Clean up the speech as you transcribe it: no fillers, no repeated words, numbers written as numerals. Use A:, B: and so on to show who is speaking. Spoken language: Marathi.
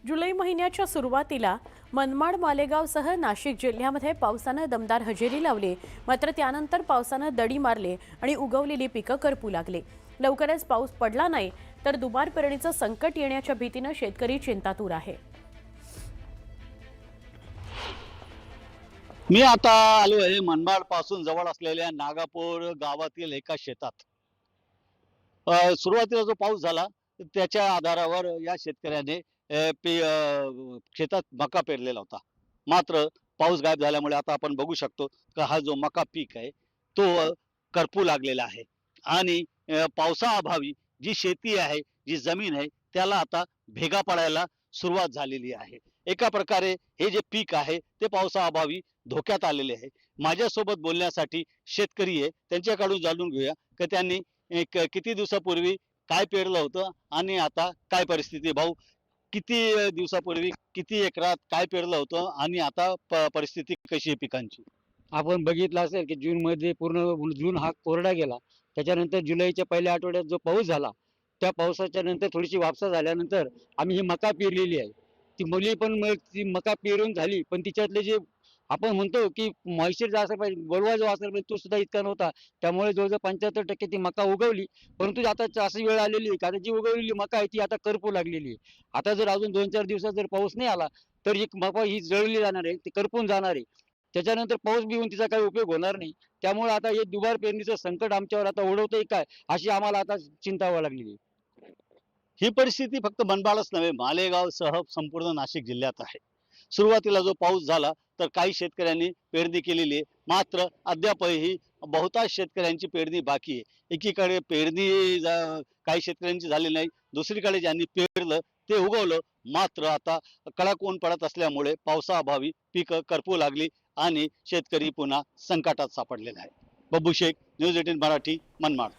A: जुलै महिन्याच्या सुरुवातीला मनमाड मालेगावसह नाशिक जिल्ह्यामध्ये पावसानं दमदार हजेरी लावली। मात्र त्यानंतर पावसानं दडी मारले आणि उगवलेली पिकं करपू लागली। लवकरच पाऊस पडला नाही तर दुबार पेरणीचं संकट येण्याच्या भीतीनं शेतकरी चिंतातूर आहे।
B: मी आता आलो आहे मनमाड पासून जवळ असलेल्या नागापूर गावातील एका शेतात। सुरुवातीला जो पाऊस झाला त्याच्या आधारावर या शेतकऱ्याने शेतात मका पेरलेला होता। मात्र पाऊस गायब झाल्यामुळे आता आपण बघू शकतो की हा जो मका पीक आहे तो करपू लागलेला आहे आणि पावसाअभावी जी शेती आहे, जी जमीन आहे त्याला आता भेगा पडायला सुरुवात झालेली आहे। एका प्रकारे हे जे पीक आहे ते पावसाअभावी धोक्यात आलेले आहे। माझ्यासोबत बोलण्यासाठी शेतकरी आहे, त्यांच्याकडून जाणून घेऊया की त्यांनी किती दिवसापूर्वी काय पेरलं होतं आणि आता काय परिस्थिती आहे। भाऊ, किती दिवसापूर्वी किती एकरात काय पेरलं होतं आणि आता परिस्थिती कशी आहे पिकांची?
C: आपण बघितलं असेल की जूनमध्ये पूर्ण जून हा कोरडा गेला. त्याच्यानंतर जुलैच्या पहिल्या आठवड्यात जो पाऊस झाला, त्या पावसाच्या नंतर थोडीशी वापसा झाल्यानंतर आम्ही ही मका पेरलेली आहे. ती मुली पण ती मका पेरून झाली, पण तिच्यातले जे आपण म्हणतो की मॉइश्चर जो असायला पाहिजे, गोलवा जो असायला पाहिजे तो सुद्धा इतका नव्हता. त्यामुळे जवळजवळ 75% ती मका उगवली. परंतु आता अशी वेळ आलेली आहे की आता जी उगवलेली मका आहे ती आता करपू लागलेली आहे. आता जर अजून 2-4 दिवसात जर पाऊस नाही आला, तर ही मका ही जळली जाणार आहे, ती करपून जाणार आहे. त्याच्यानंतर पाऊस बी होऊन तिचा काही उपयोग होणार नाही। त्यामुळे आता हे दुबार पेरणीचं संकट आमच्यावर आता ओढवतंय काय, अशी आम्हाला आता चिंता व्हायला लागलेली आहे।
B: ही परिस्थिती फक्त मनमाडच नव्हे, मालेगावसह संपूर्ण नाशिक जिल्ह्यात आहे। सुरुवातीला जो पाऊस झाला तर काही शेतकऱ्यांनी पेरणी केलेली आहे, मात्र अद्यापही बहुतांश शेतकऱ्यांची पेरणी बाकी आहे। एकीकडे काही शेतकऱ्यांची झाली नाही, दुसरीकडे ज्यांनी पेरलं ते उगवलं, मात्र आता कडक ऊन पडत असल्यामुळे पावसाअभावी पिकं करपू लागली आणि शेतकरी पुन्हा संकटात सापडलेला आहे। बब्बू शेख, न्यूज 18 मराठी, मनमाड।